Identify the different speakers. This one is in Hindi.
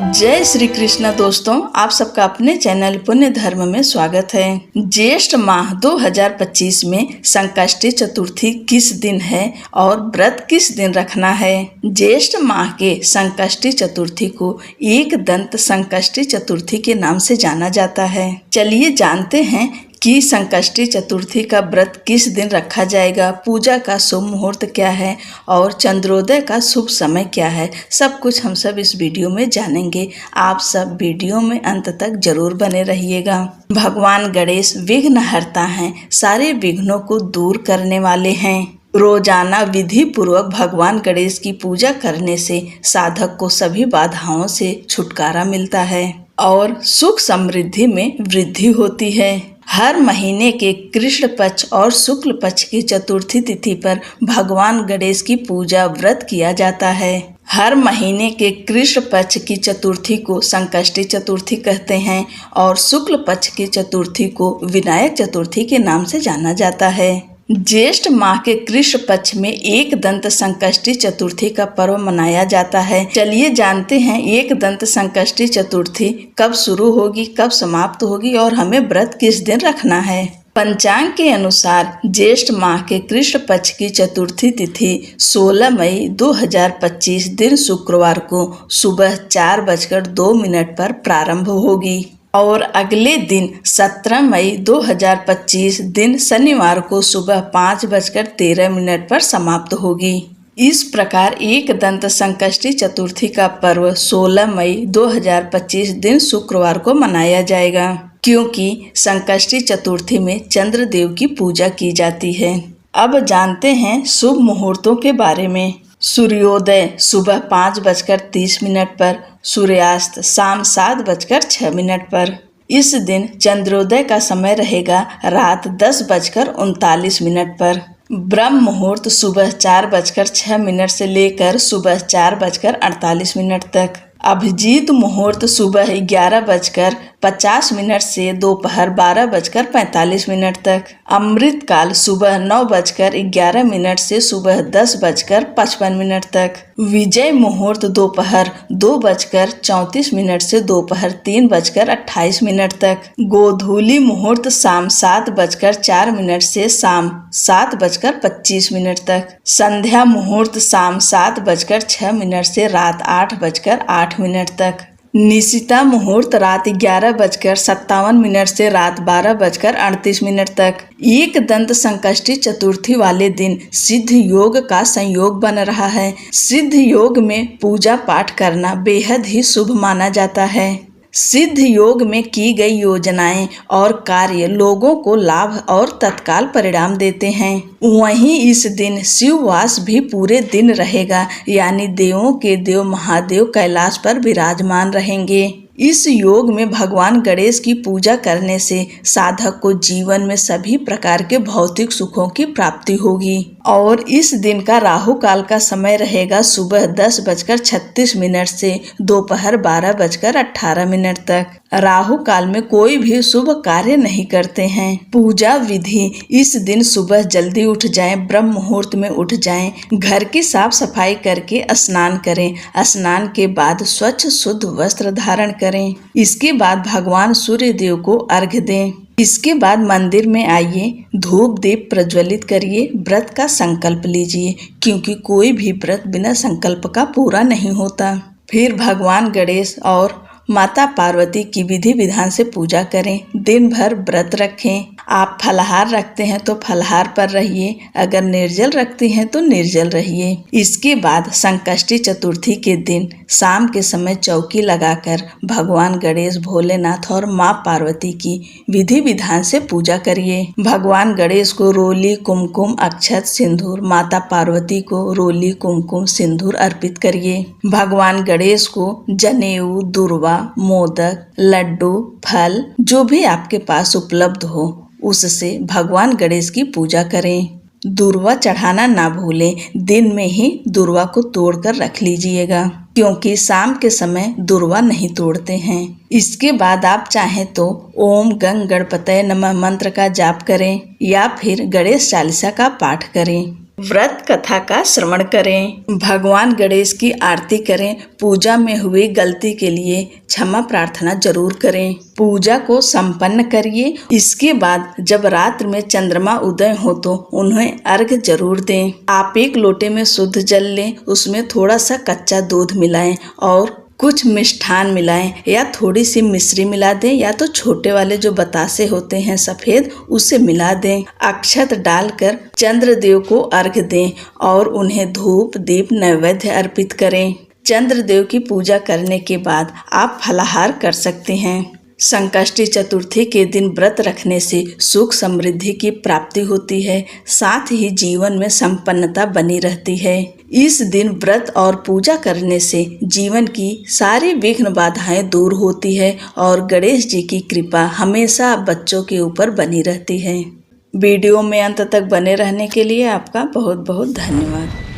Speaker 1: जय श्री कृष्ण दोस्तों, आप सबका अपने चैनल पुण्य धर्म में स्वागत है। ज्येष्ठ माह 2025 में संकष्टी चतुर्थी किस दिन है और व्रत किस दिन रखना है। ज्येष्ठ माह के संकष्टी चतुर्थी को एक दंत संकष्टी चतुर्थी के नाम से जाना जाता है। चलिए जानते हैं कि संकष्टी चतुर्थी का व्रत किस दिन रखा जाएगा, पूजा का शुभ मुहूर्त क्या है और चंद्रोदय का शुभ समय क्या है। सब कुछ हम सब इस वीडियो में जानेंगे। आप सब वीडियो में अंत तक जरूर बने रहिएगा। भगवान गणेश विघ्नहर्ता हैं, सारे विघ्नों को दूर करने वाले हैं। रोजाना विधि पूर्वक भगवान गणेश की पूजा करने से साधक को सभी बाधाओं से छुटकारा मिलता है और सुख समृद्धि में वृद्धि होती है। हर महीने के कृष्ण पक्ष और शुक्ल पक्ष की चतुर्थी तिथि पर भगवान गणेश की पूजा व्रत किया जाता है। हर महीने के कृष्ण पक्ष की चतुर्थी को संकष्टी चतुर्थी कहते हैं और शुक्ल पक्ष की चतुर्थी को विनायक चतुर्थी के नाम से जाना जाता है। ज्येष्ठ माह के कृष्ण पक्ष में एक दंत संकष्टी चतुर्थी का पर्व मनाया जाता है। चलिए जानते हैं एक दंत संकष्टी चतुर्थी कब शुरू होगी, कब समाप्त होगी और हमें व्रत किस दिन रखना है। पंचांग के अनुसार ज्येष्ठ माह के कृष्ण पक्ष की चतुर्थी तिथि 16 मई 2025 दिन शुक्रवार को सुबह 4:02 पर प्रारंभ होगी और अगले दिन 17 मई 2025 दिन शनिवार को सुबह 5:13 पर समाप्त होगी। इस प्रकार एक दंत संकष्टी चतुर्थी का पर्व 16 मई 2025 दिन शुक्रवार को मनाया जाएगा, क्योंकि संकष्टी चतुर्थी में चंद्रदेव की पूजा की जाती है। अब जानते हैं शुभ मुहूर्तों के बारे में। सूर्योदय सुबह 5:30 पर, सूर्यास्त शाम 7:06 पर। इस दिन चंद्रोदय का समय रहेगा रात 10:39 पर। ब्रह्म मुहूर्त सुबह 4:06 से लेकर सुबह 4:48 तक। अभिजीत मुहूर्त सुबह 11:50 से दोपहर 12:45 तक। अमृत काल सुबह 9:11 से सुबह 10:55 तक। विजय मुहूर्त दोपहर 2:34 से दोपहर 3:28 तक। गोधूली मुहूर्त शाम 7:04 से शाम 7:25 तक। संध्या मुहूर्त शाम 7:06 से रात 8:08 तक। निशिता मुहूर्त रात 11:57 से रात 12:38 तक। एक दंत संकष्टी चतुर्थी वाले दिन सिद्ध योग का संयोग बन रहा है। सिद्ध योग में पूजा पाठ करना बेहद ही शुभ माना जाता है। सिद्ध योग में की गई योजनाएं और कार्य लोगों को लाभ और तत्काल परिणाम देते हैं। वहीं इस दिन शिववास भी पूरे दिन रहेगा, यानी देवों के देव महादेव कैलाश पर विराजमान रहेंगे। इस योग में भगवान गणेश की पूजा करने से साधक को जीवन में सभी प्रकार के भौतिक सुखों की प्राप्ति होगी और इस दिन का राहु काल का समय रहेगा सुबह 10:36 से दोपहर 12:18 तक। राहु काल में कोई भी शुभ कार्य नहीं करते हैं। पूजा विधि इस दिन सुबह जल्दी उठ जाएं, ब्रह्म मुहूर्त में उठ जाएं, घर की साफ सफाई करके स्नान करें। स्नान के बाद स्वच्छ शुद्ध वस्त्र धारण करें। इसके बाद भगवान सूर्य देव को अर्घ्य दें। इसके बाद मंदिर में आइए, धूप दीप प्रज्वलित करिए, व्रत का संकल्प लीजिए, क्योंकि कोई भी व्रत बिना संकल्प का पूरा नहीं होता। फिर भगवान गणेश और माता पार्वती की विधि विधान से पूजा करें। दिन भर व्रत रखें। आप फलाहार रखते हैं तो फलाहार पर रहिए, अगर निर्जल रखती हैं तो निर्जल रहिए। इसके बाद संकष्टी चतुर्थी के दिन शाम के समय चौकी लगाकर भगवान गणेश, भोलेनाथ और माँ पार्वती की विधि विधान से पूजा करिए। भगवान गणेश को रोली, कुमकुम, अक्षत, सिंदूर, माता पार्वती को रोली, कुमकुम, सिंदूर अर्पित करिए। भगवान गणेश को जनेऊ, दुर्वा, मोदक, लड्डू, फल जो भी आपके पास उपलब्ध हो उससे भगवान गणेश की पूजा करें। दुर्वा चढ़ाना ना भूलें। दिन में ही दुर्वा को तोड़कर रख लीजिएगा, क्योंकि शाम के समय दुर्वा नहीं तोड़ते हैं। इसके बाद आप चाहें तो ओम गंग गणपतये नमः मंत्र का जाप करें या फिर गणेश चालीसा का पाठ करें। व्रत कथा का श्रवण करें, भगवान गणेश की आरती करें, पूजा में हुई गलती के लिए क्षमा प्रार्थना जरूर करें, पूजा को संपन्न करिए। इसके बाद जब रात्र में चंद्रमा उदय हो तो उन्हें अर्घ जरूर दें। आप एक लोटे में शुद्ध जल लें, उसमें थोड़ा सा कच्चा दूध मिलाएं और कुछ मिष्ठान मिलाएं या थोड़ी सी मिश्री मिला दें या तो छोटे वाले जो बतासे होते हैं सफेद उसे मिला दें। अक्षत डालकर चंद्रदेव को अर्घ दें और उन्हें धूप दीप नैवेद्य अर्पित करें। चंद्रदेव की पूजा करने के बाद आप फलाहार कर सकते हैं। संकष्टी चतुर्थी के दिन व्रत रखने से सुख समृद्धि की प्राप्ति होती है, साथ ही जीवन में संपन्नता बनी रहती है। इस दिन व्रत और पूजा करने से जीवन की सारी विघ्न बाधाएं दूर होती है और गणेश जी की कृपा हमेशा बच्चों के ऊपर बनी रहती है। वीडियो में अंत तक बने रहने के लिए आपका बहुत बहुत धन्यवाद।